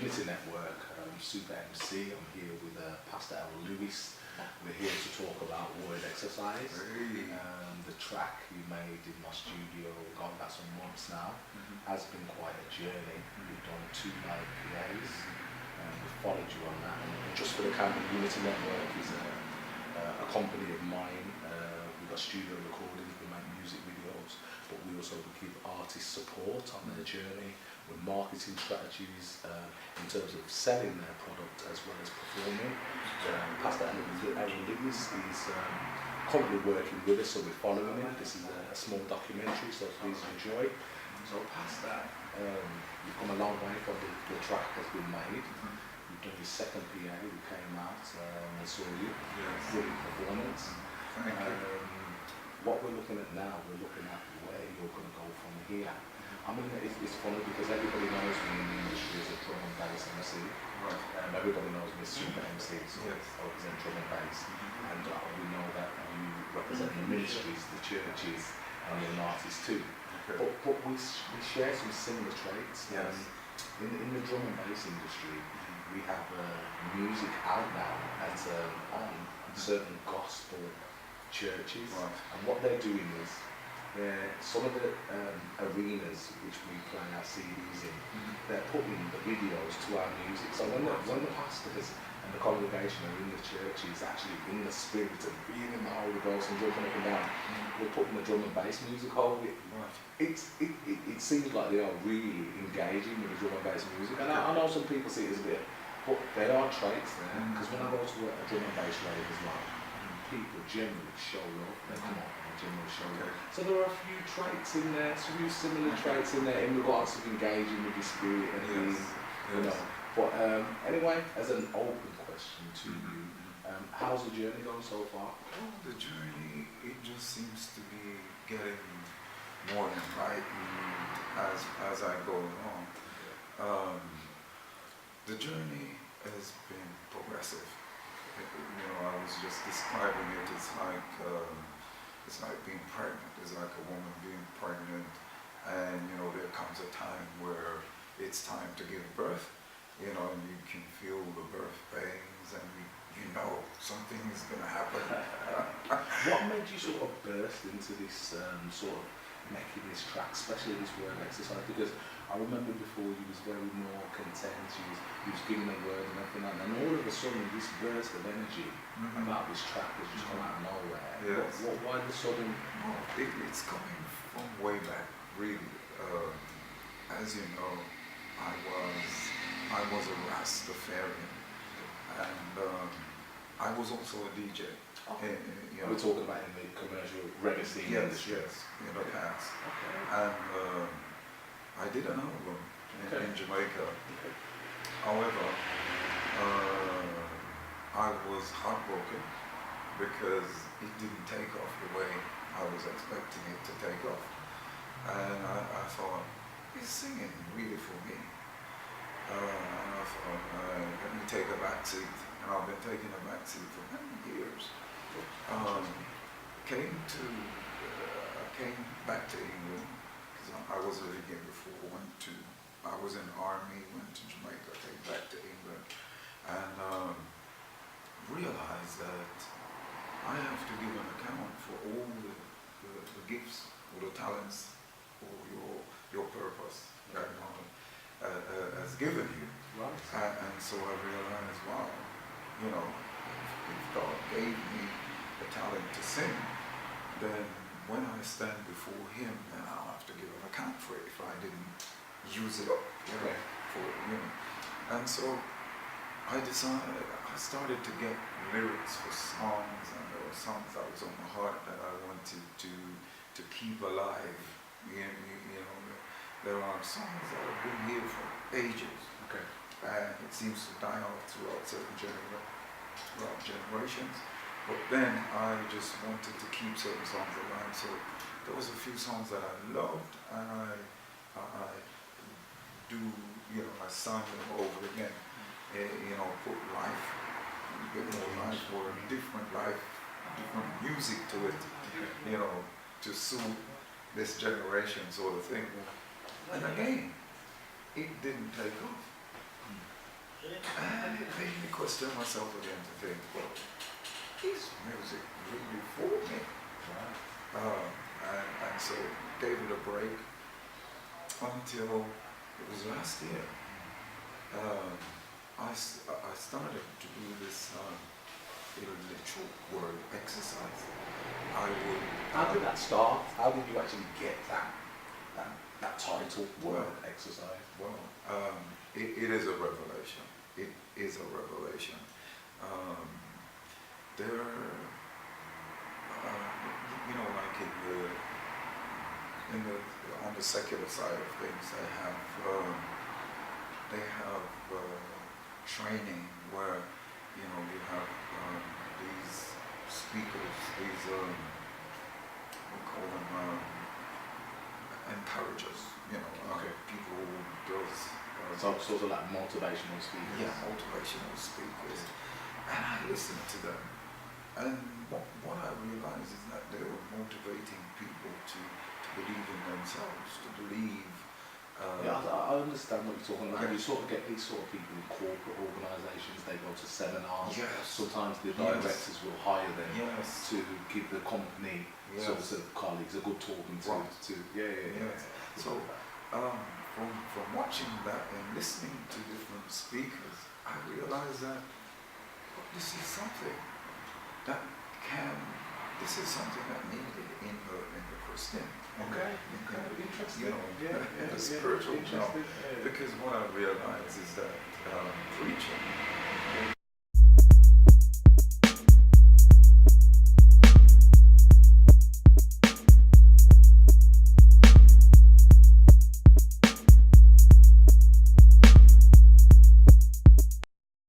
Unity Network, Super MC. I'm here with Pastor Errol. We're here to talk about Word Exercise. Hey. The track you made in my studio, gone back some months now, has been quite a journey. We've done 2 live PAs, and we followed you on that. And just for the camera, Unity Network is a company of mine. We've got studio recordings, we make music videos, but we also give artists support on their journey with marketing strategies in terms of selling their product as well as performing. Pastor Errol is currently working with us, so we're following him. This is a small documentary, so please enjoy. So Pastor, you've come a long way from the track that's been made. You've done your second PA, we came out and saw you. Yes. Brilliant performance. Thank you. What we're looking at now, we're looking at where you're going to go from here. I mean, it's funny because everybody knows me in the industry as a drum and bass MC. Right. Everybody knows me as Super MC, so Yes. I represent drum and bass. And we know that you represent the ministries, the churches, and you're an artist too. Okay. But we share some similar traits. Yes. In the drum and bass industry, we have music out now that's on certain gospel churches. Right. And what they're doing is, some of the arenas which we play our CDs in, they're putting the videos to our music. So when the pastors and the congregation are in the churches, actually in the spirit and feeling the Holy Ghost and jumping up and down, we're putting the drum and bass music over it. Right. It seems like they are really engaging with the drum and bass music. And I know some people see it as a bit, but there are traits there. Because when I go to a drum and bass rave as well, people generally show love. They come on. Okay. So there are a few traits in there, some few similar traits in there in regards to engaging with your spirit and being, you know. But anyway, as an open question to you, how's the journey going so far? Well, the journey, it just seems to be getting more enlightened as I go along. The journey has been progressive. You know, I was just describing it. It's like being pregnant. It's like a woman being pregnant, and you know there comes a time where it's time to give birth. You know, and you can feel the birth pains, and you know something is going to happen. What made you sort of burst into this sort of making this track, especially this Word Exercise? Because I remember before you was very more content, you was giving a word and everything like that, and all of a sudden this burst of energy about this track has just come out of nowhere. Yes. Why the sudden? No, it's coming from way back, really. As you know, I was a Rastafarian, and I was also a DJ. Okay. You know, We're talking about in the commercial reggae scene industry. Yes, in the past. Okay. And I did an album in Jamaica. Okay. However, I was heartbroken because it didn't take off the way I was expecting it to take off. And I thought, he's singing really for me. And I thought, let me take a back seat. And I've been taking a back seat for many years. Came back to England because I was living here before. I was in the army, went to Jamaica, came back to England, and realized that I have to give an account for all the gifts or the talents or your purpose that God has given you. Right. And so I realized, wow, you know, if God gave me the talent to sing, then when I stand before Him, then I'll have to give an account for it if I didn't use it up, you know, And so I decided, I started to get lyrics for songs, and there were songs that was on my heart that I wanted to keep alive. You know, there are songs that have been here for ages. Okay. And it seems to die off throughout certain generations. But then I just wanted to keep certain songs alive. So there was a few songs that I loved, and I do, you know, I sang them over again. You know, put life, a bit more life or different life, different music to it. You know, to suit this generation sort of thing. And again, it didn't take off. made me question myself again to think, well, is music really for me? Right. And so gave it a break until it was last year. I started to do this literal word exercise. I would. How did that start? How did you actually get that title, word exercise? Well, it is a revelation. It is a revelation. There, like on the secular side of things, they have training where you have these speakers, these we call them encouragers. Okay. People who does. So sort of like motivational speakers. Yeah, motivational speakers. And I listened to them. And what I realized is that they were motivating people to believe in themselves, to believe. I understand what you're talking about. You sort of get these sort of people in corporate organisations, they go to seminars. Yes. Sometimes the directors will hire them Yes. to give the company sort of colleagues a good talking to. Right. Yes. So from watching that and listening to different speakers, I realized that this is something that this is something that needed in the Christian. Okay. Interesting. The spiritual. Because what I realized is that preaching